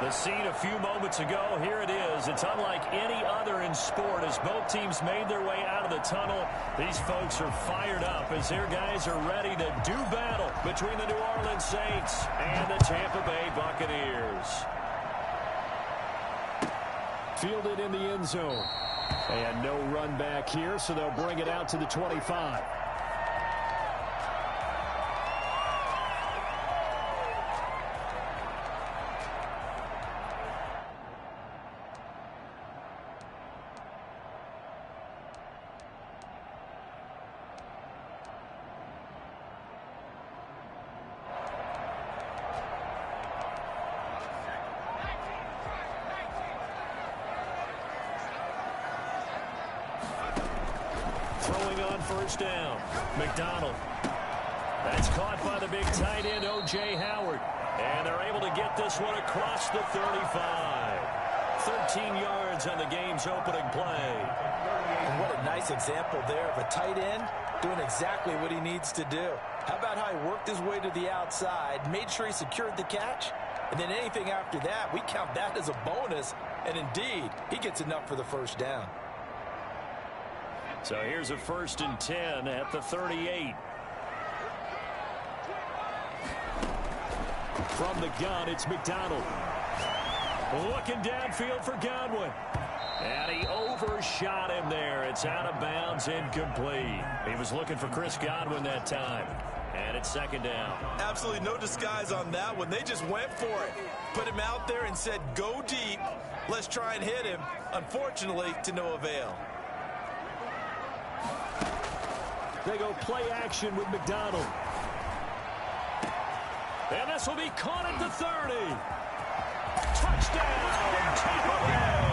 The scene a few moments ago, here it is. It's unlike any other in sport as both teams made their way out of the tunnel. These folks are fired up as their guys are ready to do battle between the New Orleans Saints and the Tampa Bay Buccaneers. Fielded in the end zone. And no run back here, so they'll bring it out to the 25. Throwing on first down. McDonald. That's caught by the big tight end, O.J. Howard. And they're able to get this one across the 35. 13 yards on the game's opening play. And what a nice example there of a tight end doing exactly what he needs to do. How about how he worked his way to the outside, made sure he secured the catch, and then anything after that, we count that as a bonus. And indeed, he gets enough for the first down. So here's a 1st and 10 at the 38. From the gun, it's McDonald. Looking downfield for Godwin. And he overshot him there. It's out of bounds, incomplete. He was looking for Chris Godwin that time. And it's 2nd down. Absolutely no disguise on that one. They just went for it. Put him out there and said, go deep. Let's try and hit him. Unfortunately, to no avail. They go play action with McDonald. And this will be caught at the 30. Touchdown, Tampa Bay.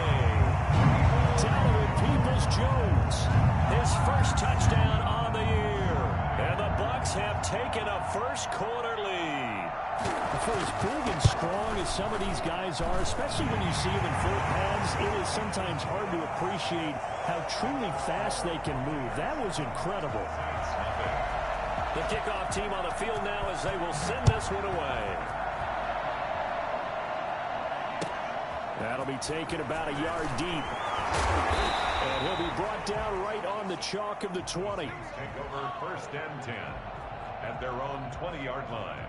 Donovan Peoples-Jones, his first touchdown on the year. And the Bucs have taken a first-quarter lead. For as big and strong as some of these guys are, especially when you see them in full pads, it is sometimes hard to appreciate how truly fast they can move. That was incredible. The kickoff team on the field now as they will send this one away. That'll be taken about a yard deep. And he'll be brought down right on the chalk of the 20. Take over 1st and 10 at their own 20-yard line.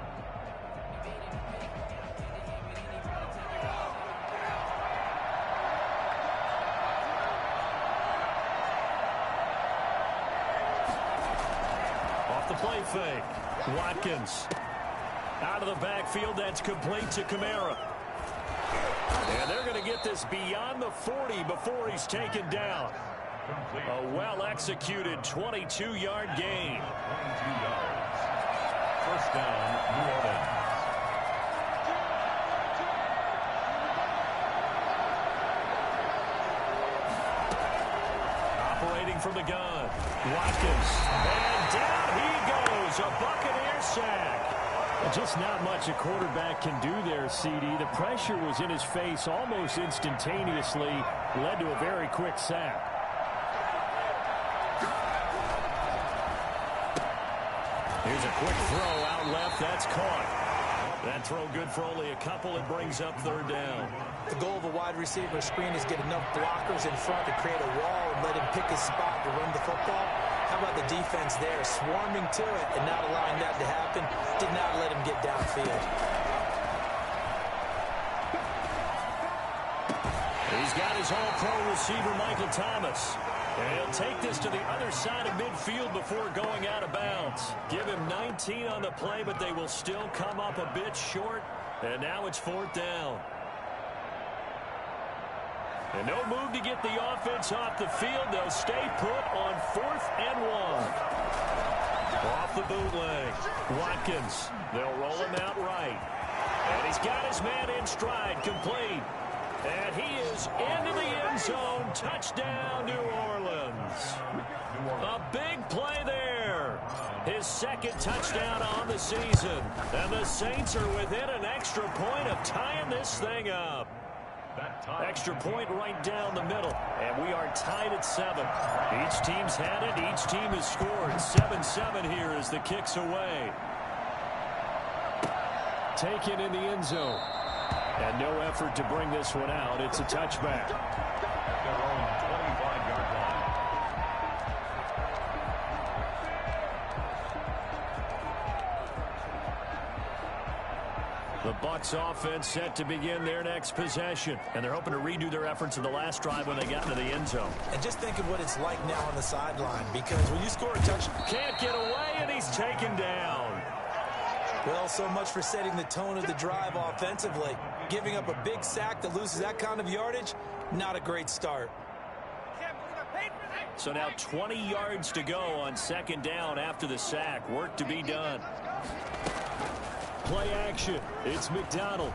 Off the play fake. Watkins. Out of the backfield, that's complete to Kamara. And they're going to get this beyond the 40 before he's taken down. A well-executed 22-yard gain. 22 yards. 1st down, New Orleans. Operating from the gun. Watkins. And down he goes. A Buccaneer sack. Just not much a quarterback can do there, CD. The pressure was in his face almost instantaneously. Led to a very quick sack. Here's a quick throw out left. That's caught. That throw good for only a couple. It brings up 3rd down. The goal of a wide receiver screen is get enough blockers in front to create a wall and let him pick his spot to run the football. How about the defense there, swarming to it and not allowing that to happen? Did not let him get downfield. He's got his all-pro receiver, Michael Thomas. And he'll take this to the other side of midfield before going out of bounds. Give him 19 on the play, but they will still come up a bit short. And now it's 4th down. And no move to get the offense off the field. They'll stay put on 4th and 1. Off the bootleg. Watkins. They'll roll him out right. And he's got his man in stride, complete. And he is into the end zone. Touchdown, New Orleans. A big play there. His 2nd touchdown on the season. And the Saints are within an extra point of tying this thing up. Extra point right down the middle. And we are tied at 7. Each team's had it. Each team has scored. 7-7 here as the kick's away. Taken in the end zone. And no effort to bring this one out. It's a touchback. At their own 25-yard line. The Bucs offense set to begin their next possession. And they're hoping to redo their efforts in the last drive when they got into the end zone. And just think of what it's like now on the sideline, because when you score a touchdown, can't get away, and he's taken down. Well, so much for setting the tone of the drive offensively. Giving up a big sack that loses that kind of yardage, not a great start. So now 20 yards to go on second down after the sack. Work to be done. Play action. It's McDonald.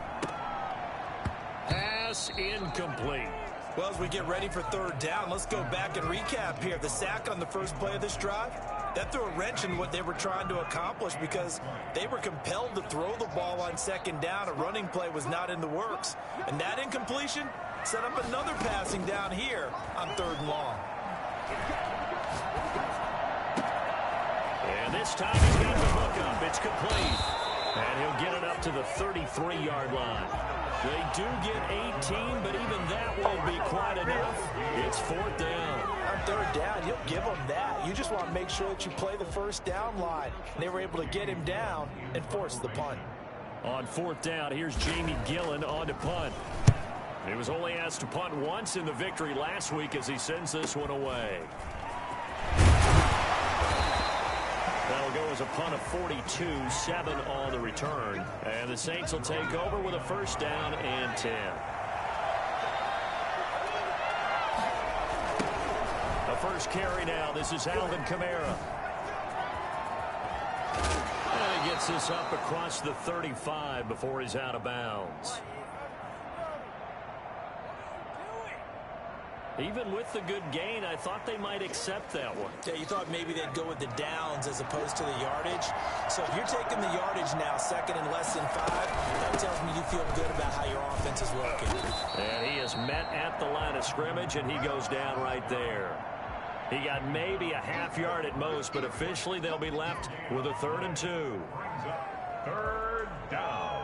Pass incomplete. Well, as we get ready for third down, let's go back and recap here. The sack on the first play of this drive, that threw a wrench in what they were trying to accomplish because they were compelled to throw the ball on second down. A running play was not in the works. And that incompletion set up another passing down here on third and long. And this time he's got the hook up. It's complete. And he'll get it up to the 33-yard line. They do get 18, but even that won't be quite enough. It's fourth down. On third down, you'll give them that. You just want to make sure that you play the first down line. And they were able to get him down and force the punt. On fourth down, here's Jamie Gillen on to punt. He was only asked to punt once in the victory last week as he sends this one away. That'll go as a punt of 42, 7 on the return. And the Saints will take over with a first down and 10. The first carry now. This is Alvin Kamara. And he gets this up across the 35 before he's out of bounds. Even with the good gain, I thought they might accept that one. Yeah, you thought maybe they'd go with the downs as opposed to the yardage. So if you're taking the yardage now, second and less than 5, that tells me you feel good about how your offense is working. And he is met at the line of scrimmage, and he goes down right there. He got maybe a half yard at most, but officially they'll be left with a 3rd and 2. Third down.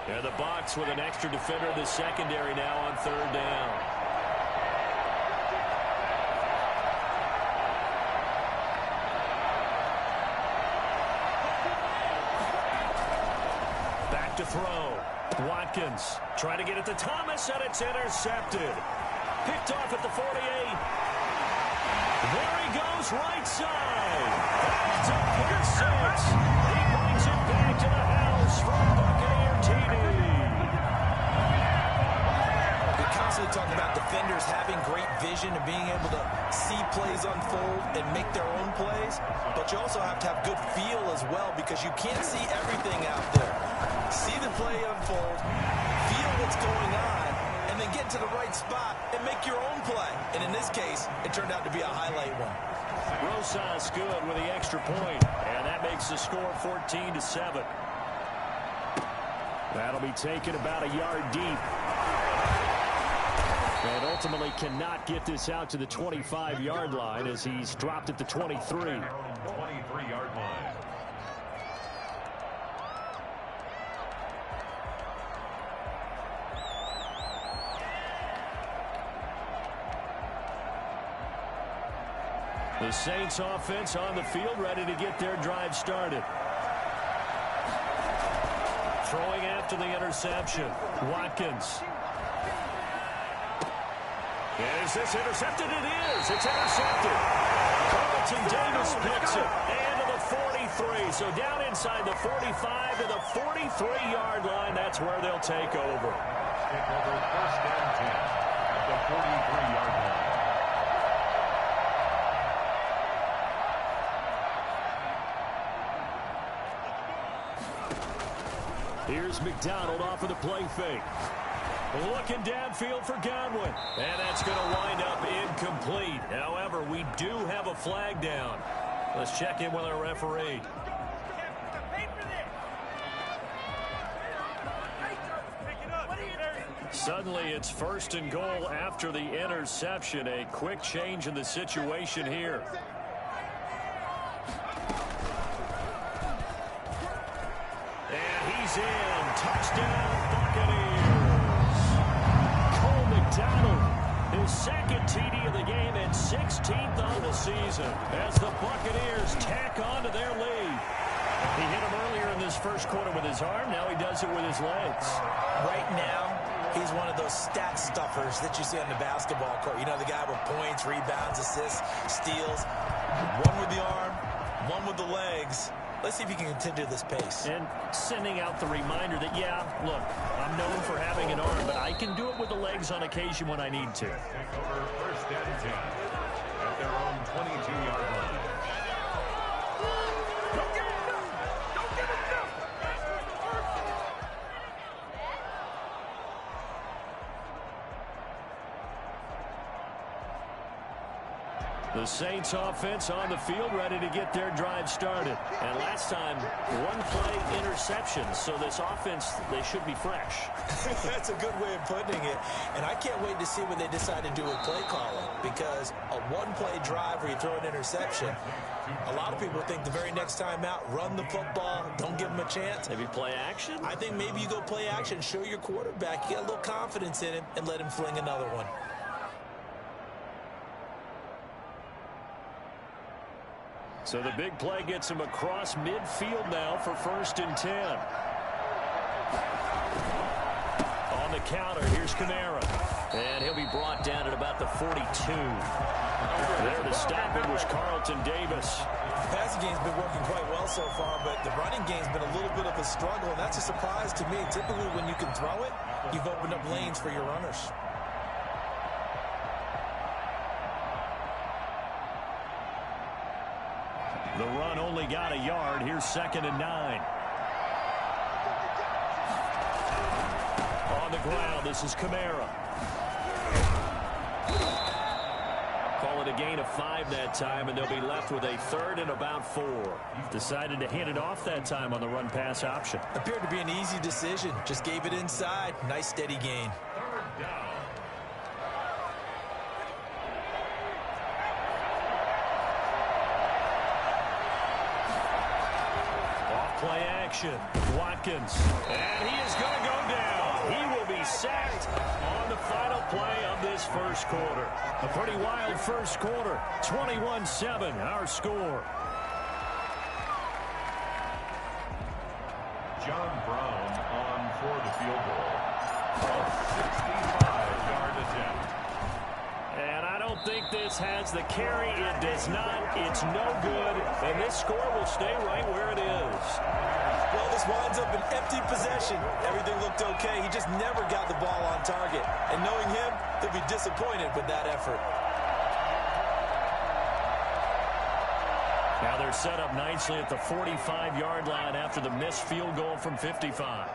And the Bucs with an extra defender in the secondary now on third down. Back to throw. Watkins trying to get it to Thomas, and it's intercepted. Picked off at the 48. There he goes, right side. That's a pick 6. He brings it back to the house for a Buccaneer TD. We constantly talk about defenders having great vision and being able to see plays unfold and make their own plays, but you also have to have good feel as well because you can't see everything out there. See the play unfold, feel what's going on, and then get to the right spot and make your own play. And in this case, it turned out to be a highlight one. Rosas good with the extra point, and that makes the score 14-7. That'll be taken about a yard deep. And ultimately cannot get this out to the 25-yard line as he's dropped at the 23. 23-yard line. The Saints offense on the field, ready to get their drive started. Throwing after the interception. Watkins. And is this intercepted? It is. It's intercepted. Carlton Davis picks it. And to the 43. So down inside the 45 to the 43-yard line. That's where they'll take over. Take over first and 10 at the 43-yard line. Here's McDonald off of the play fake. Looking downfield for Godwin. And that's going to wind up incomplete. However, we do have a flag down. Let's check in with our referee. Suddenly, it's 1st and goal after the interception. A quick change in the situation here. is in. Touchdown, Buccaneers. Cole McDonald, his second TD of the game and 16th on the season as the Buccaneers tack on to their lead. He hit him earlier in this first quarter with his arm. Now he does it with his legs. Right now, he's one of those stat stuffers that you see on the basketball court. You know, the guy with points, rebounds, assists, steals. One with the arm, one with the legs. Let's see if he can continue this pace. And sending out the reminder that, yeah, look, I'm known for having an arm, but I can do it with the legs on occasion when I need to. Take over first and 10 at their own 22-yard line. The Saints offense on the field ready to get their drive started. And last time, one play interception. So this offense, they should be fresh. That's a good way of putting it. And I can't wait to see what they decide to do with play calling. Because a one-play drive where you throw an interception, a lot of people think the very next time out, run the football, don't give them a chance. Maybe play action? I think maybe you go play action, show your quarterback, you get a little confidence in him, and let him fling another one. So the big play gets him across midfield now for first and 10. On the counter, here's Kamara. And he'll be brought down at about the 42. There to stop it was Carlton Davis. The passing game's been working quite well so far, but the running game's been a little bit of a struggle, and that's a surprise to me. Typically, when you can throw it, you've opened up lanes for your runners. The run only got a yard. Here's 2nd and 9. On the ground, this is Kamara. Call it a gain of 5 that time, and they'll be left with a 3rd and about 4. Decided to hand it off that time on the run-pass option. Appeared to be an easy decision. Just gave it inside. Nice, steady gain. Third down. Play action. Watkins. And he is going to go down. He will be sacked on the final play of this first quarter. A pretty wild first quarter. 21-7, our score. John Brown on for the field goal. A 65-yard attempt. And I don't think this has the carry. It does not. It's no good. And this score will stay right where it is. Well, this winds up an empty possession. Everything looked okay. He just never got the ball on target. And knowing him, he'll be disappointed with that effort. Now they're set up nicely at the 45-yard line after the missed field goal from 55.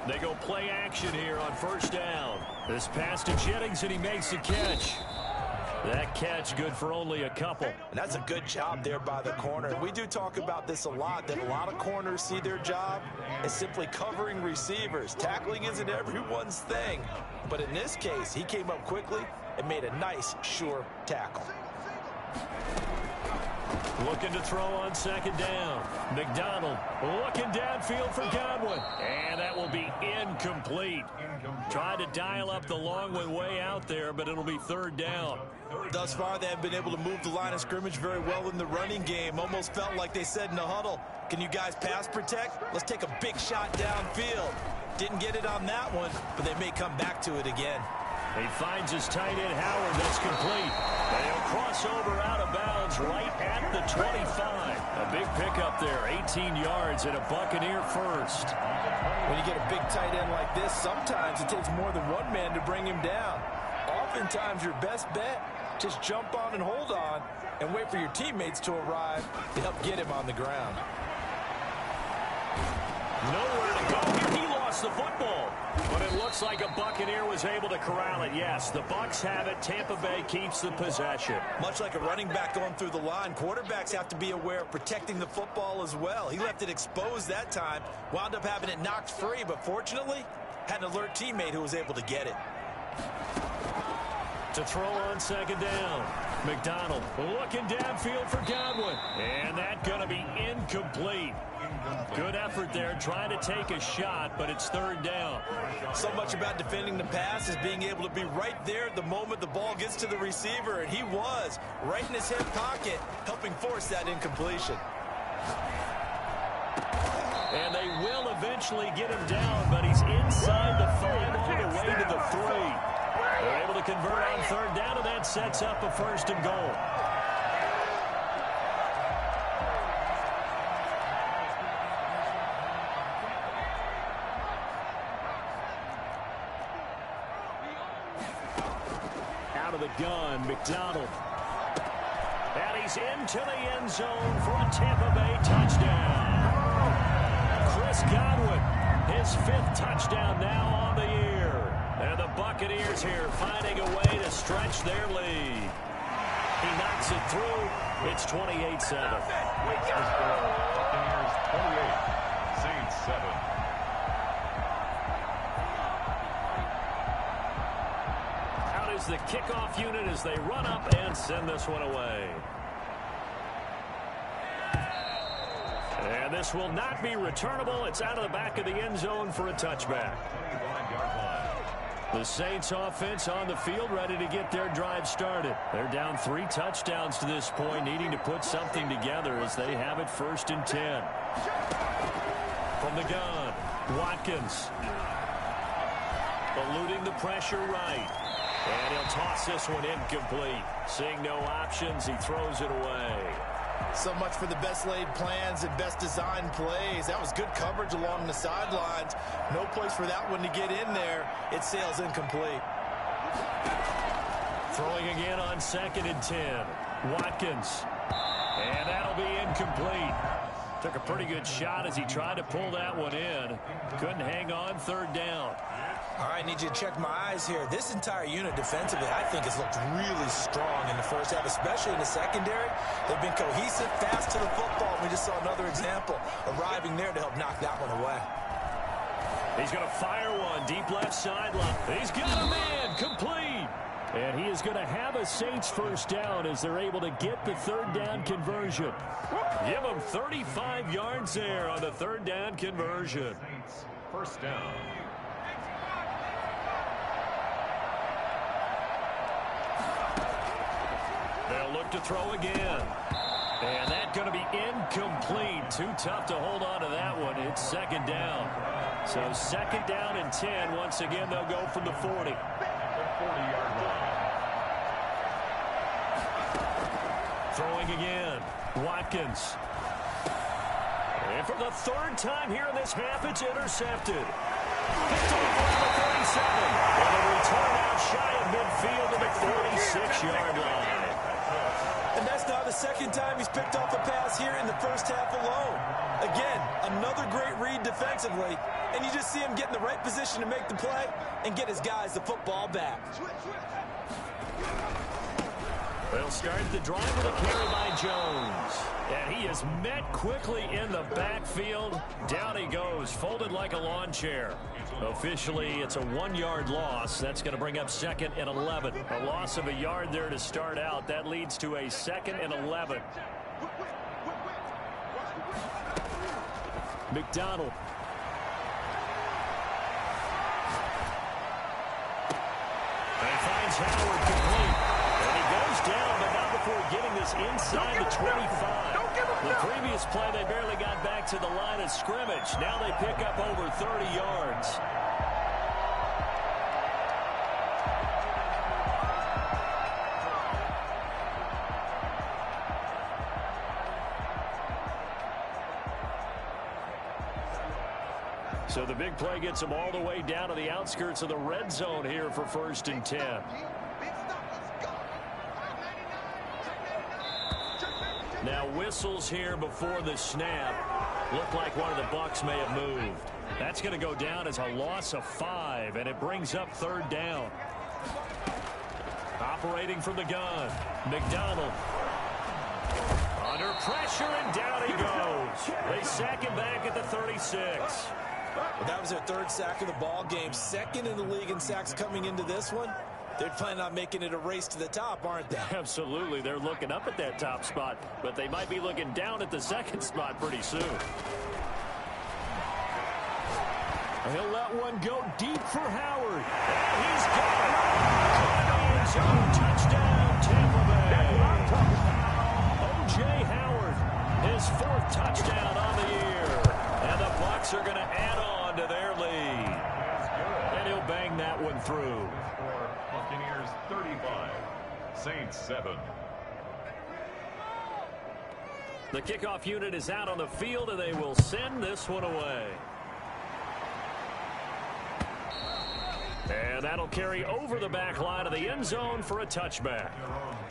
They go play action here on first down. This pass to Jennings, and he makes the catch. That catch good for only a couple. And that's a good job there by the corner. We do talk about this a lot, that a lot of corners see their job as simply covering receivers. Tackling isn't everyone's thing. But in this case, he came up quickly and made a nice, sure tackle. Looking to throw on 2nd down. McDonald looking downfield for Godwin. And that will be incomplete. Tried to dial up the long one way out there, but it'll be 3rd down. Thus far, they have been able to move the line of scrimmage very well in the running game. Almost felt like they said in the huddle, can you guys pass protect? Let's take a big shot downfield. Didn't get it on that one, but they may come back to it again. He finds his tight end, Howard. That's complete. And he'll cross over out of bounds right at the 25. A big pickup there, 18 yards and a Buccaneer first. When you get a big tight end like this, sometimes it takes more than one man to bring him down. Oftentimes, your best bet, just jump on and hold on and wait for your teammates to arrive to help get him on the ground. Nowhere to go here. He lost the football. But it looks like a Buccaneer was able to corral it. Yes, the Bucs have it. Tampa Bay keeps the possession. Much like a running back going through the line, quarterbacks have to be aware of protecting the football as well. He left it exposed that time, wound up having it knocked free, but fortunately, had an alert teammate who was able to get it. To throw on 2nd down. McDonald looking downfield for Godwin. And that's going to be incomplete. Good effort there, trying to take a shot, but it's third down. So much about defending the pass is being able to be right there at the moment the ball gets to the receiver, and he was right in his hip pocket, helping force that incompletion. And they will eventually get him down, but he's inside the 5 all the way to the 3. They're able to convert on third down, and that sets up a 1st and goal. Out of the gun, McDonald. And he's into the end zone for a Tampa Bay touchdown. Chris Godwin, his 5th touchdown now on the year. And the Buccaneers here finding a way to stretch their lead. He knocks it through. It's 28-7. Buccaneers 28, Saints 7. Out is the kickoff unit as they run up and send this one away. And this will not be returnable. It's out of the back of the end zone for a touchback. The Saints offense on the field ready to get their drive started. They're down 3 touchdowns to this point, needing to put something together as they have it 1st and 10. From the gun, Watkins. Eluding the pressure right. And he'll toss this one incomplete. Seeing no options, he throws it away. So much for the best laid plans and best designed plays. That was good coverage along the sidelines. No place for that one to get in there. It sails incomplete. Throwing again on 2nd and 10. Watkins. And that'll be incomplete. Took a pretty good shot as he tried to pull that one in. Couldn't hang on 3rd down. All right, need you to check my eyes here. This entire unit defensively, I think, has looked really strong in the first half, especially in the secondary. They've been cohesive, fast to the football. We just saw another example arriving there to help knock that one away. He's going to fire one deep left sideline. He's got a man complete. And he is going to have a Saints 1st down as they're able to get the 3rd down conversion. Give him 35 yards there on the 3rd down conversion. Saints 1st down. They'll look to throw again. And that's going to be incomplete. Too tough to hold on to that one. It's 2nd down. So 2nd down and 10. Once again, they'll go from the 40. 40-yard line. Throwing again. Watkins. And for the 3rd time here in this half, it's intercepted. Picked off around the 37. And a return out shy of midfield to the 46-yard line. And that's now the 2nd time he's picked off a pass here in the first half alone. Again, another great read defensively, and you just see him get in the right position to make the play and get his guys the football back. They'll start the drive with a carry by Jones. And he is met quickly in the backfield. Down he goes, folded like a lawn chair. Officially, it's a 1-yard loss. That's going to bring up 2nd and 11. A loss of a yard there to start out. That leads to a 2nd and 11. McDonald. And he finds Howard complete. And he goes down, but not before getting this inside the 25. The previous play, they barely got back to the line of scrimmage. Now they pick up over 30 yards. So the big play gets them all the way down to the outskirts of the red zone here for 1st and 10. Now whistles here before the snap. Looked like one of the Bucs may have moved. That's going to go down as a loss of 5, and it brings up 3rd down. Operating from the gun, McDonald. Under pressure, and down he goes. They sack him back at the 36. Well, that was their 3rd sack of the ball game. 2nd in the league in sacks coming into this one. They're planning on making it a race to the top, aren't they? Absolutely. They're looking up at that top spot, but they might be looking down at the 2nd spot pretty soon. He'll let one go deep for Howard. And he's got it. Caught zone. Touchdown, Tampa Bay. O.J. Howard, his 4th touchdown on the year. And the Bucs are going to add on to their lead. And he'll bang that one through. For Buccaneers 35, Saints 7. The kickoff unit is out on the field, and they will send this one away. And that'll carry over the back line of the end zone for a touchback.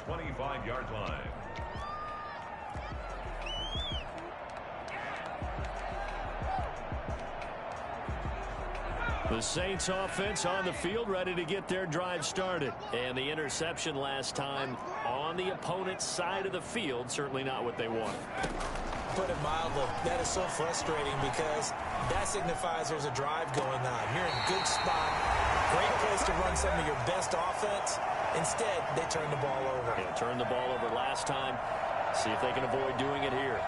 Their own 25-yard line. The Saints offense on the field, ready to get their drive started. And the interception last time on the opponent's side of the field, certainly not what they want. Put it mildly, that is so frustrating because that signifies there's a drive going on. You're in a good spot, great place to run some of your best offense. Instead, they turn the ball over. Yeah, turned the ball over last time. See if they can avoid doing it here.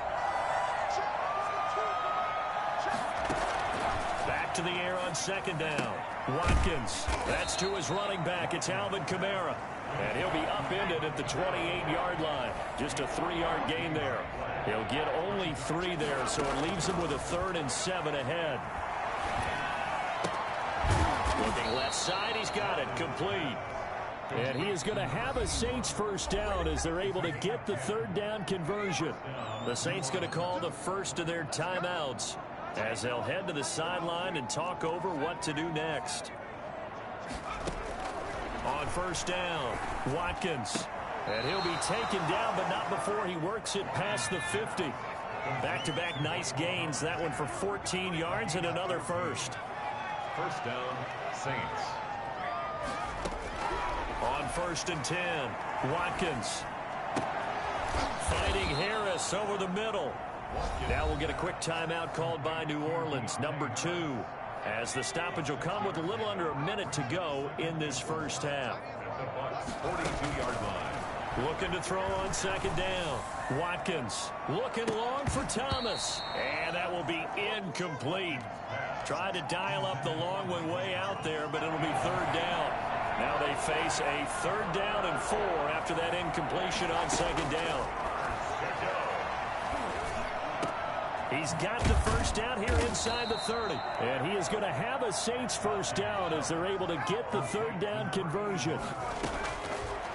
Back to the air on 2nd down. Watkins. That's to his running back. It's Alvin Kamara. And he'll be upended at the 28-yard line. Just a 3-yard gain there. He'll get only 3 there, so it leaves him with a 3rd and 7 ahead. Looking left side, he's got it. Complete. And he is going to have a Saints 1st down as they're able to get the 3rd down conversion. The Saints going to call the first of their timeouts as they'll head to the sideline and talk over what to do next. On 1st down, Watkins. And he'll be taken down, but not before he works it past the 50. Back-to-back nice gains. That one for 14 yards and another 1st. 1st down, Saints. On 1st and 10, Watkins. Fighting Harris over the middle. Now we'll get a quick timeout called by New Orleans, number 2, as the stoppage will come with a little under a minute to go in this 1st half. At the Bucs 42-yard line. Looking to throw on 2nd down. Watkins looking long for Thomas. And that will be incomplete. Tried to dial up the long one way out there, but it'll be 3rd down. Now they face a 3rd down and 4 after that incompletion on 2nd down. He's got the 1st down here inside the 30. And he is going to have a Saints 1st down as they're able to get the 3rd down conversion.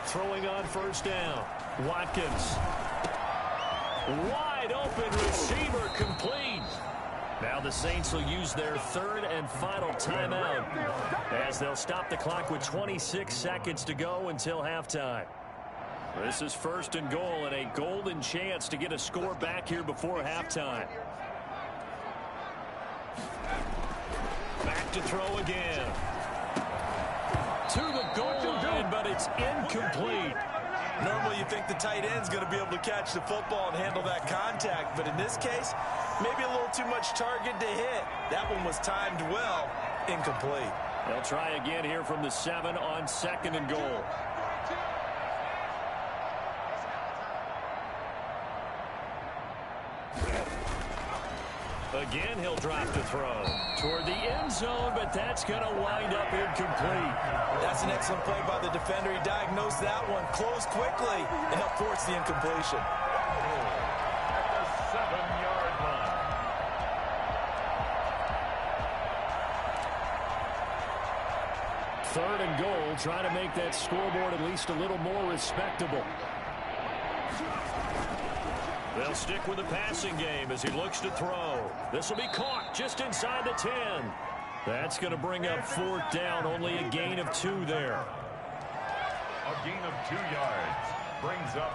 Throwing on 1st down. Watkins. Wide open receiver, complete. Now the Saints will use their 3rd and final timeout as they'll stop the clock with 26 seconds to go until halftime. This is 1st and goal and a golden chance to get a score back here before halftime. Back to throw again. To the goal line, but it's incomplete. Normally you think the tight end's going to be able to catch the football and handle that contact, but in this case, maybe a little too much target to hit. That one was timed well. Incomplete. They'll try again here from the 7 on 2nd and goal. Again, he'll drop to throw toward the end zone, but that's going to wind up incomplete. That's an excellent play by the defender. He diagnosed that one, closed quickly, and helped force the incompletion. At the 7-yard line. Third and goal, trying to make that scoreboard at least a little more respectable. They'll stick with the passing game as he looks to throw. This will be caught just inside the 10. That's going to bring up 4th down, only a gain of 2 there. A gain of 2 yards brings up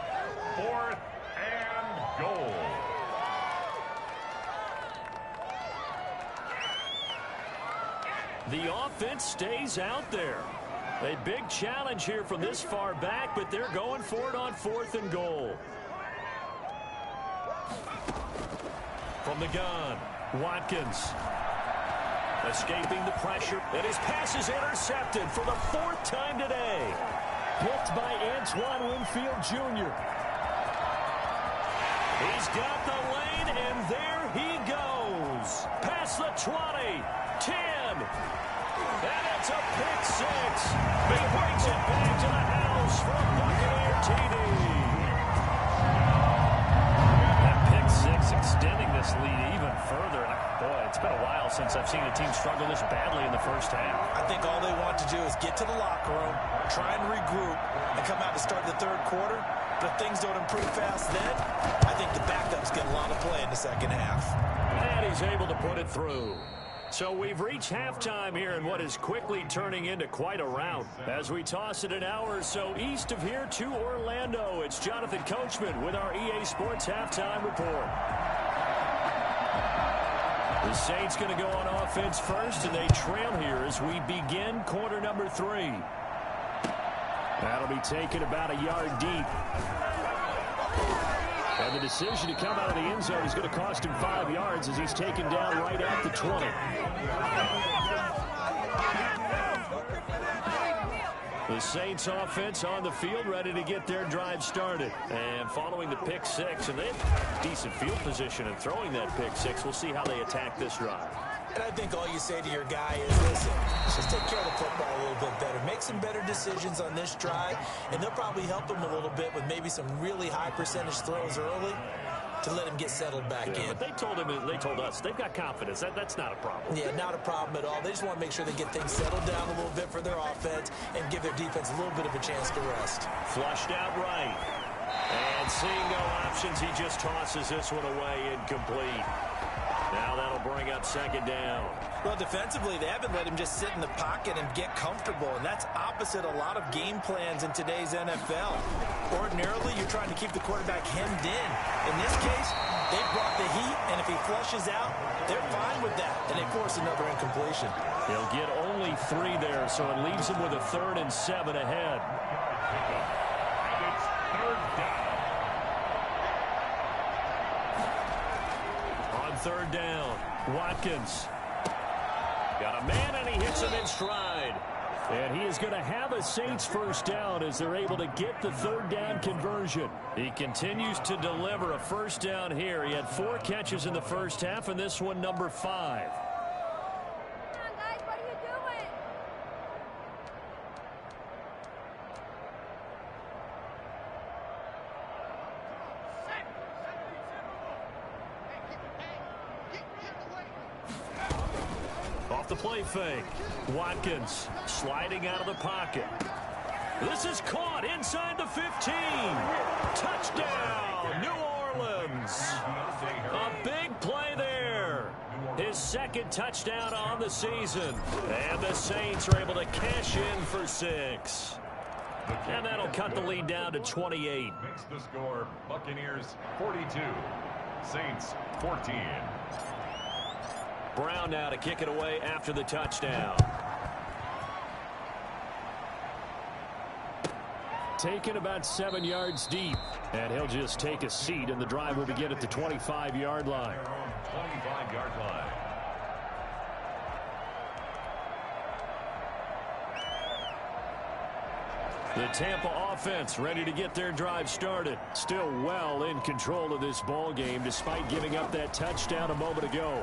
4th and goal. The offense stays out there. A big challenge here from this far back, but they're going for it on 4th and goal. From the gun, Watkins. Escaping the pressure, and his pass is intercepted for the 4th time today. Picked by Antoine Winfield Jr. He's got the lane, and there he goes. Past the 20, 10, one. And it's a pick six. He brings it back to the house from Buccaneer TD. That pick six extending this lead even further. And boy, it's been a while since I've seen a team struggle this badly in the first half. I think all they want to do is get to the locker room, try and regroup, and come out to start the third quarter. But if things don't improve fast then, I think the backups get a lot of play in the second half. And he's able to put it through. So we've reached halftime here in what is quickly turning into quite a rout. As we toss it an hour or so east of here to Orlando, it's Jonathan Coachman with our EA Sports Halftime Report. The Saints going to go on offense first, and they trail here as we begin quarter number 3. That'll be taken about a yard deep. And the decision to come out of the end zone is going to cost him 5 yards as he's taken down right at the 20. The Saints offense on the field ready to get their drive started. And following the pick six, and they have decent field position and throwing that pick six, we'll see how they attack this drive. And I think all you say to your guy is, listen, just take care of the football a little bit better. Make some better decisions on this drive, and they'll probably help him a little bit with maybe some really high percentage throws early to let him get settled back in. But they told us they've got confidence. That's not a problem. Yeah, not a problem at all. They just want to make sure they get things settled down a little bit for their offense and give their defense a little bit of a chance to rest. Flushed out right. And seeing no options, he just tosses this one away incomplete. Now that'll bring up second down. Well, defensively, they haven't let him just sit in the pocket and get comfortable, and that's opposite a lot of game plans in today's NFL. Ordinarily, you're trying to keep the quarterback hemmed in. In this case, they brought the heat, and if he flushes out, they're fine with that, and they force another incompletion. He'll get only 3 there, so it leaves him with a 3rd and 7 ahead. And it's third down. Third down, Watkins. Got a man, and he hits him in stride. And he is going to have a Saints first down as they're able to get the 3rd down conversion. He continues to deliver a first down here. He had 4 catches in the first half, and this one number 5. The play fake. Watkins sliding out of the pocket. This is caught inside the 15. Touchdown, New Orleans. A big play there. His 2nd touchdown on the season. And the Saints are able to cash in for 6. And that'll cut the lead down to 28. Makes the score Buccaneers 42, Saints 14. Brown now to kick it away after the touchdown. Taken about 7 yards deep. And he'll just take a seat, and the drive will begin at the 25-yard line. 25-yard line. The Tampa offense ready to get their drive started. Still well in control of this ball game despite giving up that touchdown a moment ago.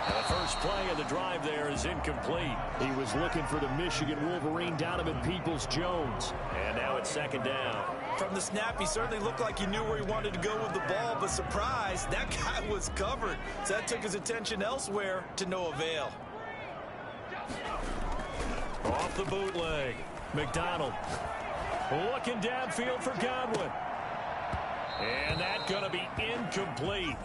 The first play of the drive there is incomplete. He was looking for the Michigan Wolverine, Donovan Peoples-Jones. And now it's 2nd down. From the snap, he certainly looked like he knew where he wanted to go with the ball, but surprise, that guy was covered. So that took his attention elsewhere to no avail. Off the bootleg. McDonald looking downfield for Godwin. And that's going to be incomplete.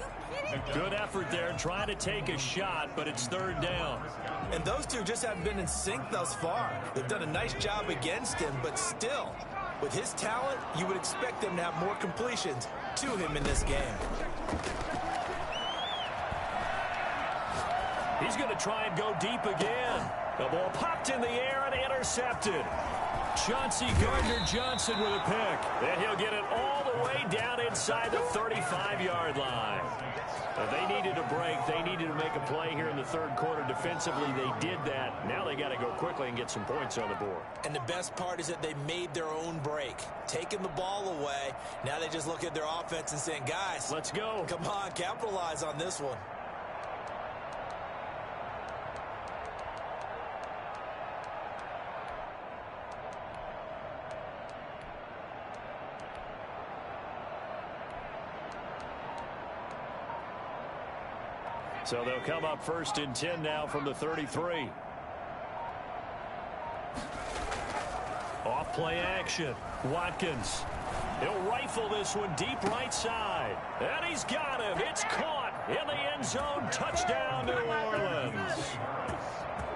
Good effort there trying to take a shot, but it's 3rd down. And those two just haven't been in sync thus far. They've done a nice job against him, but still, with his talent, you would expect them to have more completions to him in this game. He's going to try and go deep again. The ball popped in the air and intercepted. Chauncey Gardner-Johnson with a pick. And he'll get it all the way down inside the 35-yard line. They needed a break. They needed to make a play here in the 3rd quarter. Defensively, they did that. Now they got to go quickly and get some points on the board. And the best part is that they made their own break. Taking the ball away. Now they just look at their offense and saying, guys, let's go. Come on, capitalize on this one. So they'll come up 1st and 10 now from the 33. Off play action. Watkins. He'll rifle this one deep right side. And he's got him. It's caught in the end zone. Touchdown, New Orleans.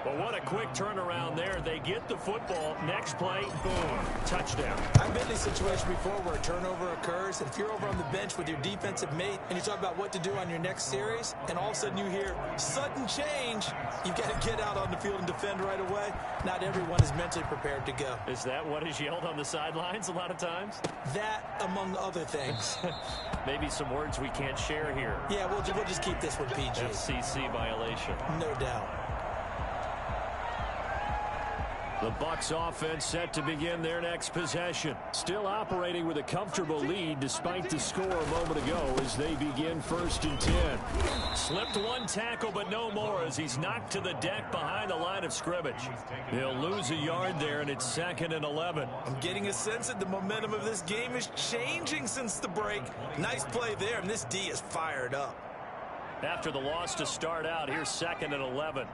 But what a quick turnaround there. They get the football. Next play, boom, touchdown. I've been in a situation before where a turnover occurs, and if you're over on the bench with your defensive mate and you talk about what to do on your next series, and all of a sudden you hear sudden change, you've got to get out on the field and defend right away. Not everyone is mentally prepared to go. Is that what is yelled on the sidelines a lot of times? That, among other things. Maybe some words we can't share here. Yeah, we'll just keep this one PG. FCC violation. No doubt. The Bucs offense set to begin their next possession. Still operating with a comfortable lead despite the score a moment ago as they begin 1st and 10. Slipped one tackle, but no more as he's knocked to the deck behind the line of scrimmage. He'll lose a yard there, and it's 2nd and 11. I'm getting a sense that the momentum of this game is changing since the break. Nice play there, and this D is fired up. After the loss to start out, here's 2nd and 11.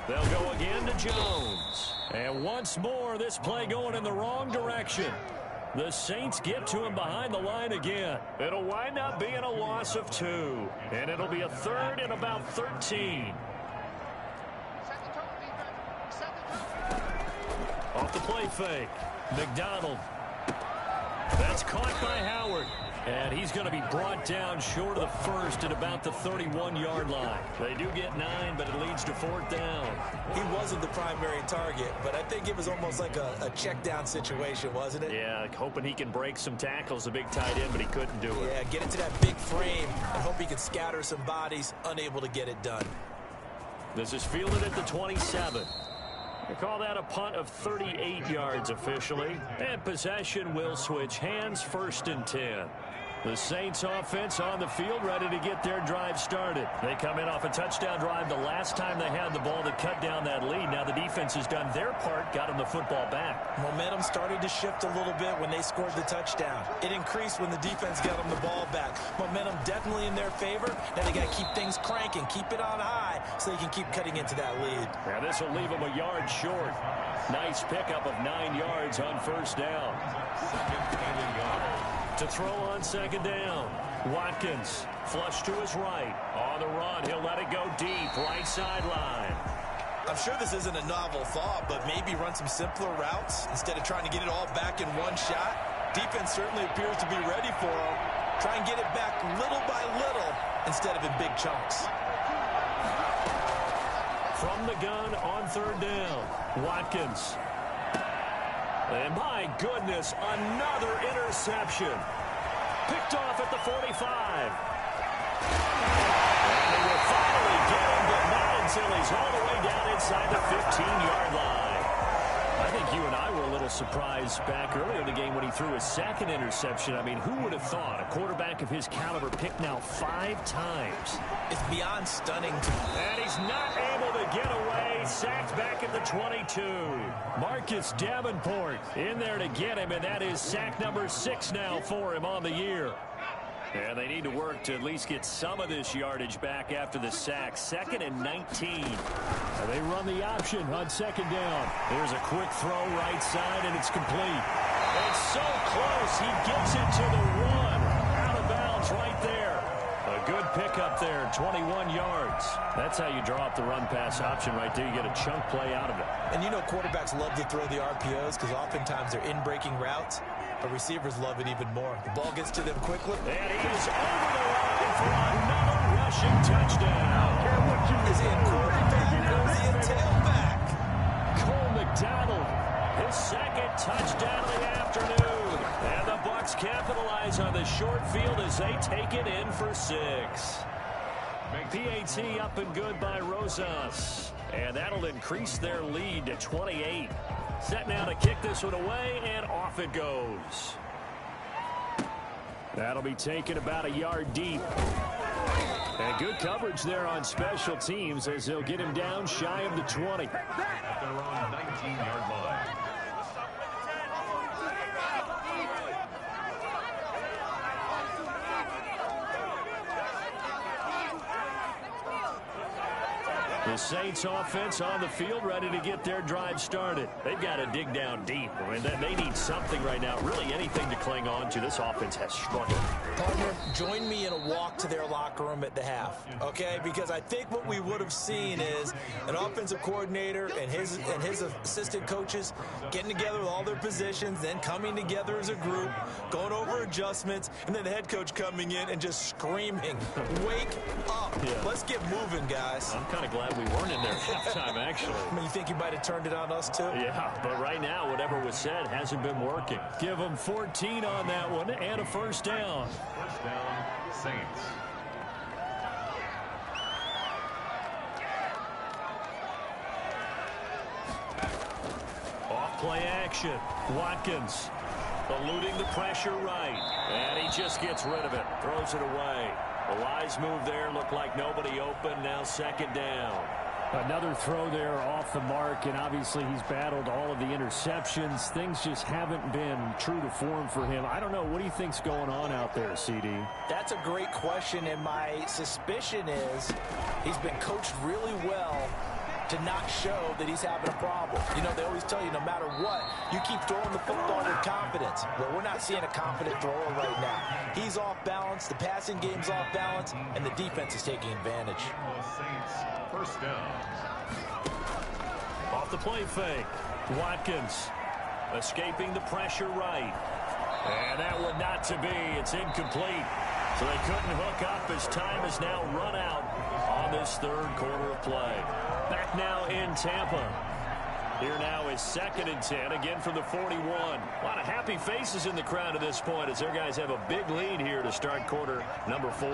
They'll go again to Jones. And once more, this play going in the wrong direction. The Saints get to him behind the line again. It'll wind up being a loss of 2. And it'll be a 3rd and about 13. Off the play fake. McDonald. That's caught by Howard. And he's going to be brought down short of the 1st at about the 31-yard line. They do get 9, but it leads to 4th down. He wasn't the primary target, but I think it was almost like a check down situation, wasn't it? Yeah, like hoping he can break some tackles, a big tight end, but he couldn't do it. Yeah, get into that big frame and hope he can scatter some bodies, unable to get it done. This is fielded at the 27. They call that a punt of 38 yards officially. And possession will switch hands, 1st and 10. The Saints offense on the field ready to get their drive started. They come in off a touchdown drive the last time they had the ball to cut down that lead. Now the defense has done their part, got them the football back. Momentum started to shift a little bit when they scored the touchdown. It increased when the defense got them the ball back. Momentum definitely in their favor. Now they got to keep things cranking, keep it on high so they can keep cutting into that lead. Now this will leave them a yard short. Nice pickup of 9 yards on 1st down. To throw on 2nd down. Watkins, flush to his right. On the run, he'll let it go deep, right sideline. I'm sure this isn't a novel thought, but maybe run some simpler routes instead of trying to get it all back in one shot. Defense certainly appears to be ready for him. Try and get it back little by little instead of in big chunks. From the gun on 3rd down. Watkins. And my goodness, another interception. Picked off at the 45. And they will finally get him, but not until he's all the way down inside the 15-yard line. I think you and I were a little surprised back earlier in the game when he threw his 2nd interception. I mean, who would have thought a quarterback of his caliber picked now 5 times? It's beyond stunning to me. And he's not able to get away. Sacked back at the 22. Marcus Davenport in there to get him, and that is sack number 6 now for him on the year. And they need to work to at least get some of this yardage back after the sack. 2nd and 19. And they run the option on 2nd down. There's a quick throw right side, and it's complete. It's so close. He gets it to the run. Out of bounds right there. A good pickup there, 21 yards. That's how you draw up the run-pass option right there. You get a chunk play out of it. And you know quarterbacks love to throw the RPOs because oftentimes they're in-breaking routes. But receivers love it even more. The ball gets to them quickly. And he is over the line for another rushing touchdown. Is he a quarterback or is he a tailback? Cole McDonald, his 2nd touchdown of the afternoon. And the Bucs capitalize on the short field as they take it in for 6. PAT up and good by Rosas. And that'll increase their lead to 28. Set now to kick this one away, and off it goes. That'll be taken about a yard deep. And good coverage there on special teams as they'll get him down shy of the 20. At their own 19-yard line. The Saints offense on the field, ready to get their drive started. They've got to dig down deep. I mean, they need something right now, really anything to cling on to. This offense has struggled. Partner, join me in a walk to their locker room at the half, okay? Because I think what we would have seen is an offensive coordinator and his assistant coaches getting together with all their positions, then coming together as a group, going over adjustments, and then the head coach coming in and just screaming, wake up. Yeah. Let's get moving, guys. I'm kind of glad we weren't in there at halftime, actually. I mean, you think you might have turned it on us, too? Yeah, but right now, whatever was said hasn't been working. Give them 14 on that one and a first down. First down, Saints. Off play action. Watkins eluding the pressure right. And he just gets rid of it. Throws it away. A wise move there. Looked like nobody open. Now second down. Another throw there off the mark, and obviously he's battled all of the interceptions. Things just haven't been true to form for him. I don't know. What do you think's going on out there, CD? That's a great question, and my suspicion is he's been coached really well to not show that he's having a problem. You know, they always tell you no matter what, you keep throwing the football with confidence. Well, we're not seeing a confident thrower right now. He's off balance, the passing game's off balance, and the defense is taking advantage. Saints, first down. Off the play fake. Watkins escaping the pressure right. And that one not to be. It's incomplete. So they couldn't hook up as time is now run out on this third quarter of play. Back now in Tampa. Here now is 2nd and 10, again from the 41. A lot of happy faces in the crowd at this point as their guys have a big lead here to start quarter number 4.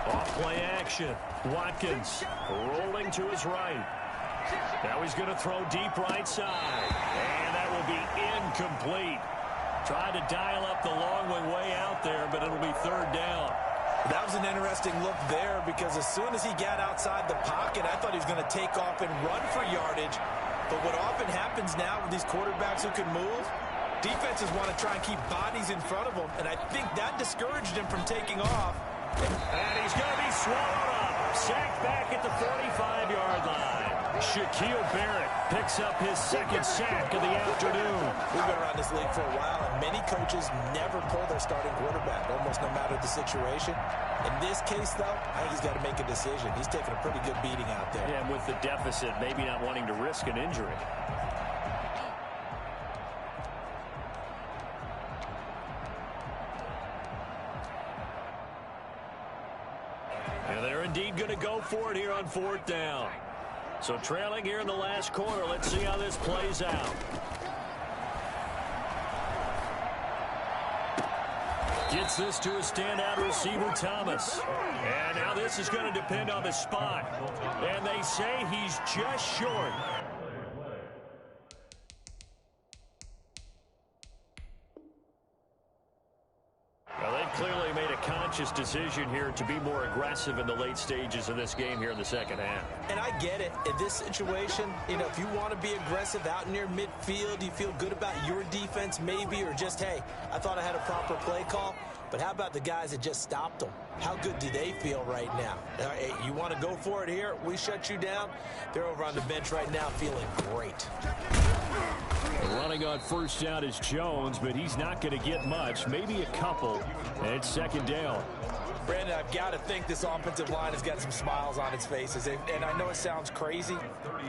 Off play action. Watkins rolling to his right. Now he's going to throw deep right side. And that will be incomplete. Tried to dial up the long way out there, but it'll be third down. That was an interesting look there because as soon as he got outside the pocket, I thought he was going to take off and run for yardage. But what often happens now with these quarterbacks who can move, defenses want to try and keep bodies in front of them, and I think that discouraged him from taking off. And he's going to be swallowed up. Sacked back at the 45-yard line. Shaquille Barrett picks up his 2nd sack of the afternoon. We've been around this league for a while, and many coaches never pull their starting quarterback, almost no matter the situation. In this case, though, I think he's got to make a decision. He's taking a pretty good beating out there. Yeah, and with the deficit, maybe not wanting to risk an injury. And they're indeed going to go for it here on 4th down. So trailing here in the last quarter. Let's see how this plays out. Gets this to a standout receiver, Thomas. And now this is going to depend on the spot. And they say he's just short. Well, they've clearly made a conscious decision here to be more aggressive in the late stages of this game here in the second half. And I get it. In this situation, you know, if you want to be aggressive out near midfield, you feel good about your defense maybe, or just, hey, I thought I had a proper play call. But how about the guys that just stopped them? How good do they feel right now? Hey, you want to go for it here? We shut you down. They're over on the bench right now feeling great. Running on first down is Jones, but he's not going to get much, maybe a couple. And it's second down. Brandon, I've got to think this offensive line has got some smiles on its faces. And I know it sounds crazy,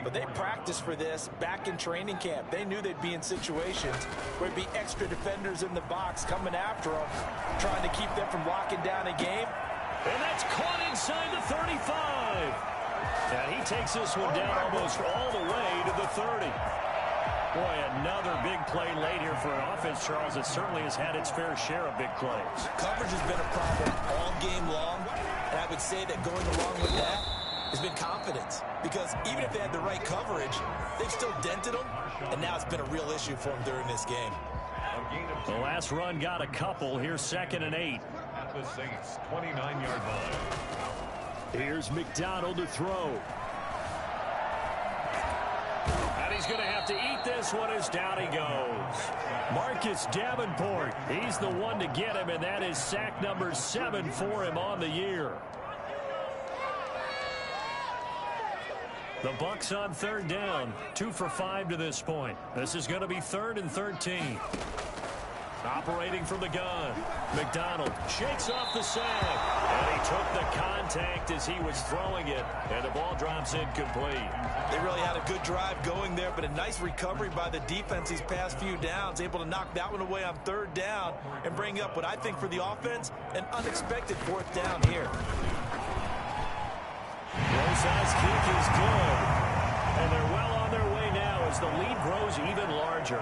but they practiced for this back in training camp. They knew they'd be in situations where it'd be extra defenders in the box coming after them, trying to keep them from locking down a game. And that's caught inside the 35. And he takes this one down almost all the way to the 30. Boy, another big play late here for an offense, Charles, that certainly has had its fair share of big plays. Coverage has been a problem all game long, and I would say that going along with that has been confidence. Because even if they had the right coverage, they've still dented them, and now it's been a real issue for them during this game. The last run got a couple. Here's 2nd and 8. At the Saints' 29-yard line. Here's McDonald to throw. And he's going to have to eat this one as down he goes. Marcus Davenport, he's the one to get him, and that is sack number 7 for him on the year. The Bucs on third down. 2 for 5 to this point. This is going to be 3rd and 13. Operating from the gun. McDonald shakes off the sack. And he took the contact as he was throwing it. And the ball drops incomplete. They really had a good drive going there, but a nice recovery by the defense these past few downs. Able to knock that one away on third down and bring up what I think for the offense, an unexpected 4th down here. Rosa's kick is good. And they're well on their way now as the lead grows even larger.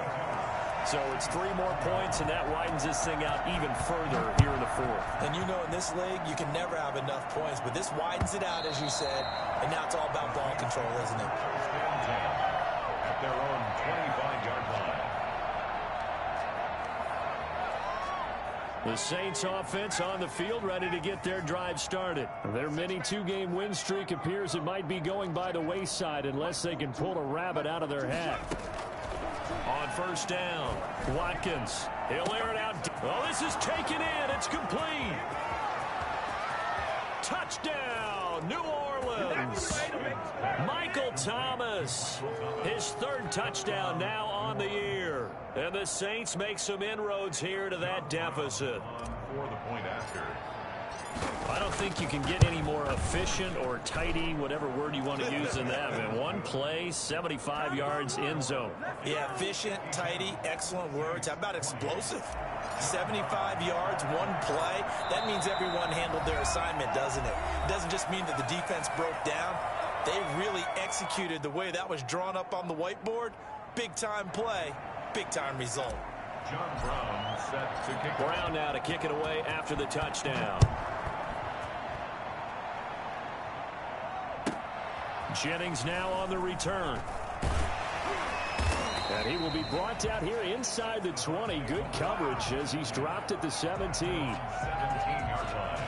So it's 3 more points, and that widens this thing out even further here in the 4th. And you know in this league, you can never have enough points, but this widens it out, as you said, and now it's all about ball control, isn't it? At their own 25-yard line. The Saints offense on the field, ready to get their drive started. Their mini 2-game win streak appears it might be going by the wayside unless they can pull a rabbit out of their hat. On first down, Watkins. He'll air it out. Oh, this is taken in. It's complete. Touchdown, New Orleans. Michael Thomas. His 3rd touchdown now on the year. And the Saints make some inroads here to that deficit. For the point after. I don't think you can get any more efficient or tidy, whatever word you want to use in that. In one play, 75 yards in zone. Yeah, efficient, tidy, excellent words. How about explosive? 75 yards, one play. That means everyone handled their assignment, doesn't it? It doesn't just mean that the defense broke down. They really executed the way that was drawn up on the whiteboard. Big-time play, big-time result. John Brown set to kick. Brown now to kick it away after the touchdown. Jennings now on the return. And he will be brought down here inside the 20. Good coverage as he's dropped at the 17. 17-yard line.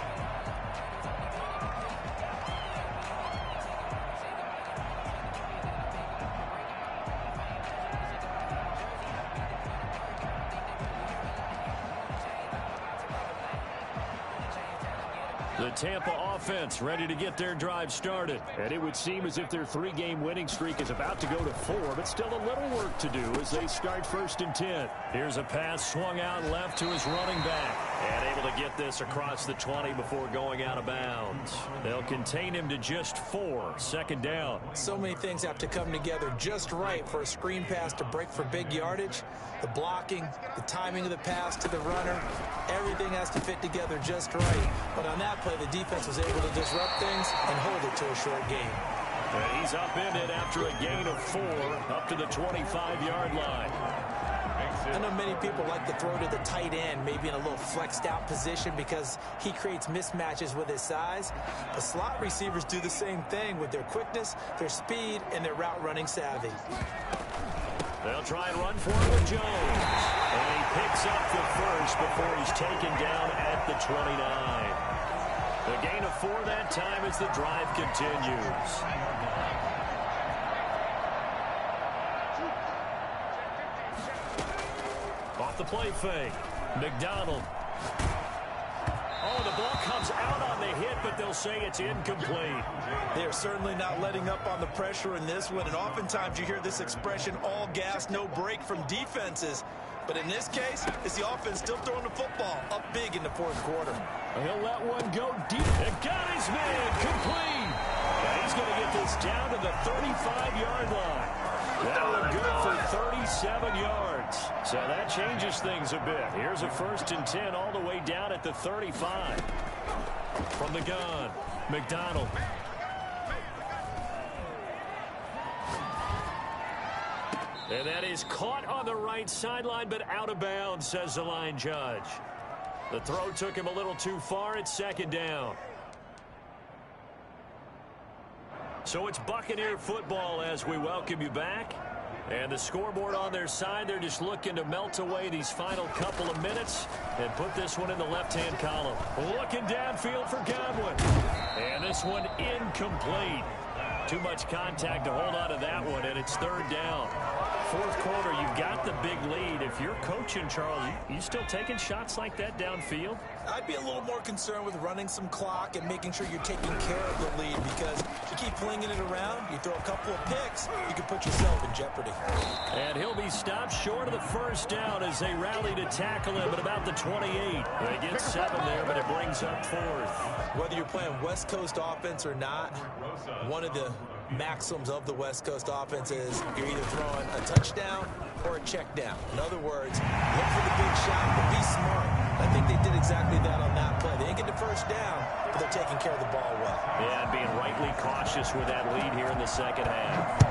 The Tampa offense ready to get their drive started. And it would seem as if their 3-game winning streak is about to go to 4, but still a little work to do as they start 1st and 10. Here's a pass swung out left to his running back. And able to get this across the 20 before going out of bounds. They'll contain him to just 4. 2nd down. So many things have to come together just right for a screen pass to break for big yardage. The blocking, the timing of the pass to the runner, everything has to fit together just right. But on that play, the defense was able to disrupt things and hold it to a short game. And he's upended after a gain of 4 up to the 25-yard line. I know many people like to throw to the tight end, maybe in a little flexed out position because he creates mismatches with his size. But slot receivers do the same thing with their quickness, their speed, and their route running savvy. They'll try and run for it with Jones. And he picks up the first before he's taken down at the 29. The gain of 4 that time as the drive continues. Off the play fake. McDonald. Oh, the ball comes out on the hit, but they'll say it's incomplete. They're certainly not letting up on the pressure in this one, and oftentimes you hear this expression, all gas, no break from defenses. But in this case, it's the offense still throwing the football up big in the 4th quarter. He'll let one go deep. And got his man complete. And he's going to get this down to the 35-yard line. That'll look good for 37 yards. So that changes things a bit. Here's a 1st and 10 all the way down at the 35. From the gun, McDonald. And that is caught on the right sideline, but out of bounds, says the line judge. The throw took him a little too far. It's 2nd down. So it's Buccaneer football as we welcome you back. And the scoreboard on their side, they're just looking to melt away these final couple of minutes and put this one in the left-hand column. Looking downfield for Godwin. And this one incomplete. Too much contact to hold on to that one, and it's 3rd down. Fourth quarter, you've got the big lead. If you're coaching, Charles, you still taking shots like that downfield? I'd be a little more concerned with running some clock and making sure you're taking care of the lead, because you keep flinging it around, you throw a couple of picks, you can put yourself in jeopardy. And he'll be stopped short of the first down as they rally to tackle him at about the 28. They get 7 there, but it brings up 4th. Whether you're playing West Coast offense or not, one of the maxims of the West Coast offense is you're either throwing a touchdown or a check down. In other words, look for the big shot, but be smart. I think they did exactly that on that play. They didn't get the first down, but they're taking care of the ball well. Yeah, and being rightly cautious with that lead here in the second half.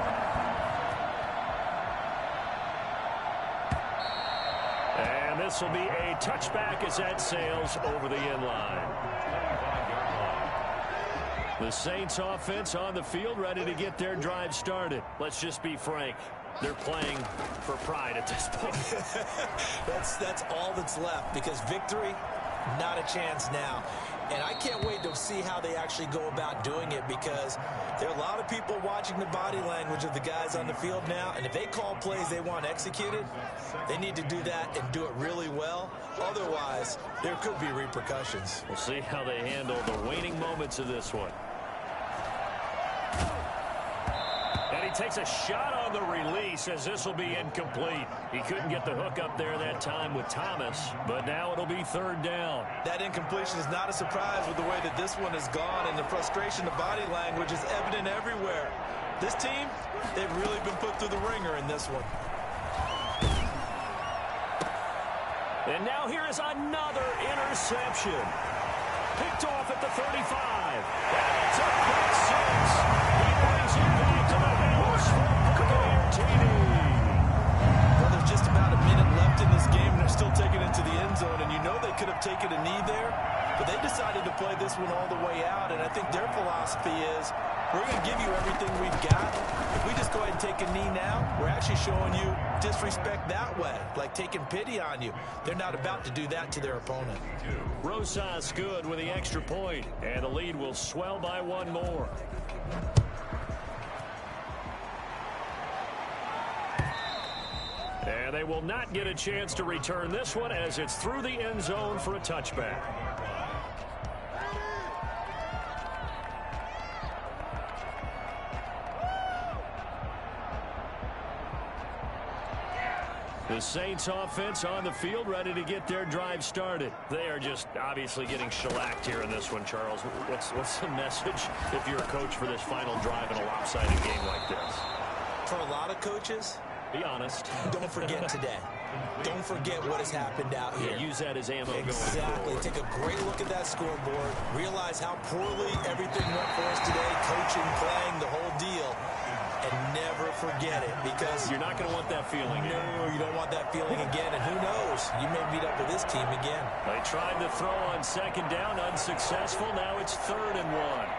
And this will be a touchback as that sails over the end line. The Saints offense on the field, ready to get their drive started. Let's just be frank. They're playing for pride at this point. That's all that's left, because victory, not a chance now. And I can't wait to see how they actually go about doing it, because there are a lot of people watching the body language of the guys on the field now, and if they call plays they want executed, they need to do that and do it really well. Otherwise, there could be repercussions. We'll see how they handle the waning moments of this one. And he takes a shot on the release as this will be incomplete. He couldn't get the hook up there that time with Thomas, but now it'll be 3rd down. That incompletion is not a surprise with the way that this one has gone, and the frustration of body language is evident everywhere. This team, they've really been put through the ringer in this one. And now here is another interception. Picked off at the 35. It's a pick 6. He brings it back to the house for Buccaneer TD. Well, there's just about a minute left in this game, and they're still taking it to the end zone. And you know they could have taken a knee there, but they decided to play this one all the way out. And I think their philosophy is, we're going to give you everything we've got. If we just go ahead and take a knee now, we're actually showing you disrespect that way, like taking pity on you. They're not about to do that to their opponent. Rosas good with the extra point, and the lead will swell by 1 more. And they will not get a chance to return this one as it's through the end zone for a touchback. The Saints offense on the field, ready to get their drive started. They are just obviously getting shellacked here in this one, Charles. What's the message if you're a coach for this final drive in a lopsided game like this? For a lot of coaches, be honest. Don't forget today. Don't forget what has happened out here. Yeah, use that as ammo exactly. going forward. Take a great look at that scoreboard. Realize how poorly everything went for us today. Coaching, playing, the whole deal. And never forget it, because you're not going to want that feeling. No, you don't want that feeling again. And who knows? You may meet up with this team again. They tried to throw on 2nd down, unsuccessful. Now it's 3rd and 1.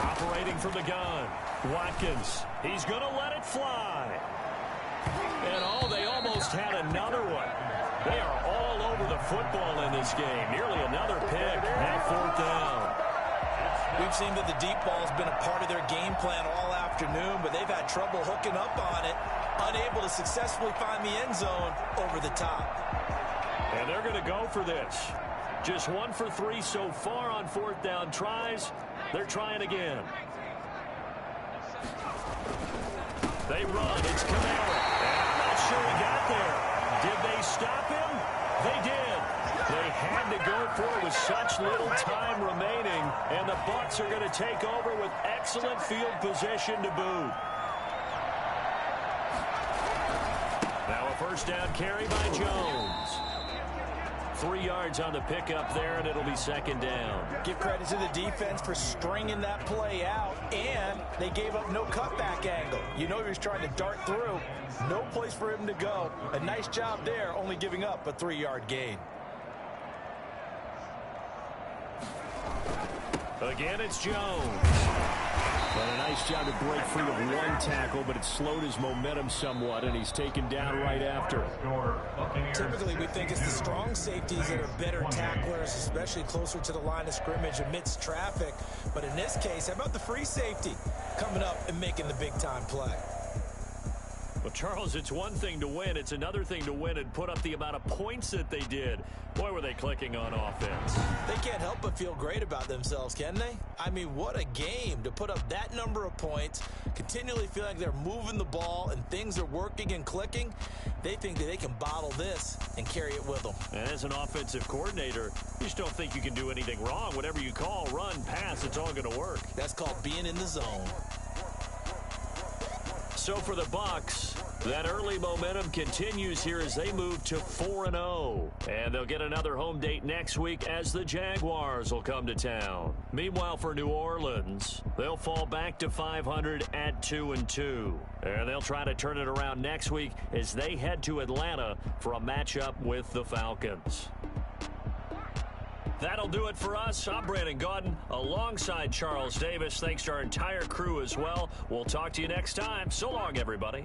Operating from the gun, Watkins. He's going to let it fly. And they almost had another one. They are all over the football in this game. Nearly another pick. Now 4th down. We've seen that the deep ball has been a part of their game plan all afternoon, but they've had trouble hooking up on it, unable to successfully find the end zone over the top. And they're going to go for this. Just 1 for 3 so far on 4th down tries. They're trying again. They run. It's Camara. And I'm not sure he got there. Did they stop him? They did. They had to go for it with such little time remaining, and the Bucs are going to take over with excellent field position to boot. Now a 1st down carry by Jones. 3 yards on the pickup there, and it'll be 2nd down. Give credit to the defense for stringing that play out, and they gave up no cutback angle. You know he was trying to dart through. No place for him to go. A nice job there, only giving up a 3-yard gain. Again, it's Jones. Well, a nice job to break free of one tackle, but it slowed his momentum somewhat, and he's taken down right after. Typically, we think it's the strong safeties that are better tacklers, especially closer to the line of scrimmage amidst traffic. But in this case, how about the free safety coming up and making the big-time play? Well, Charles, it's one thing to win. It's another thing to win and put up the amount of points that they did. Boy, were they clicking on offense. They can't help but feel great about themselves, can they? I mean, what a game to put up that number of points, continually feel like they're moving the ball and things are working and clicking. They think that they can bottle this and carry it with them. And as an offensive coordinator, you just don't think you can do anything wrong. Whatever you call, run, pass, it's all going to work. That's called being in the zone. So for the Bucs, that early momentum continues here as they move to 4-0. And they'll get another home date next week as the Jaguars will come to town. Meanwhile, for New Orleans, they'll fall back to 500 at 2-2. And they'll try to turn it around next week as they head to Atlanta for a matchup with the Falcons. That'll do it for us. I'm Brandon Gaudin alongside Charles Davis. Thanks to our entire crew as well. We'll talk to you next time. So long, everybody.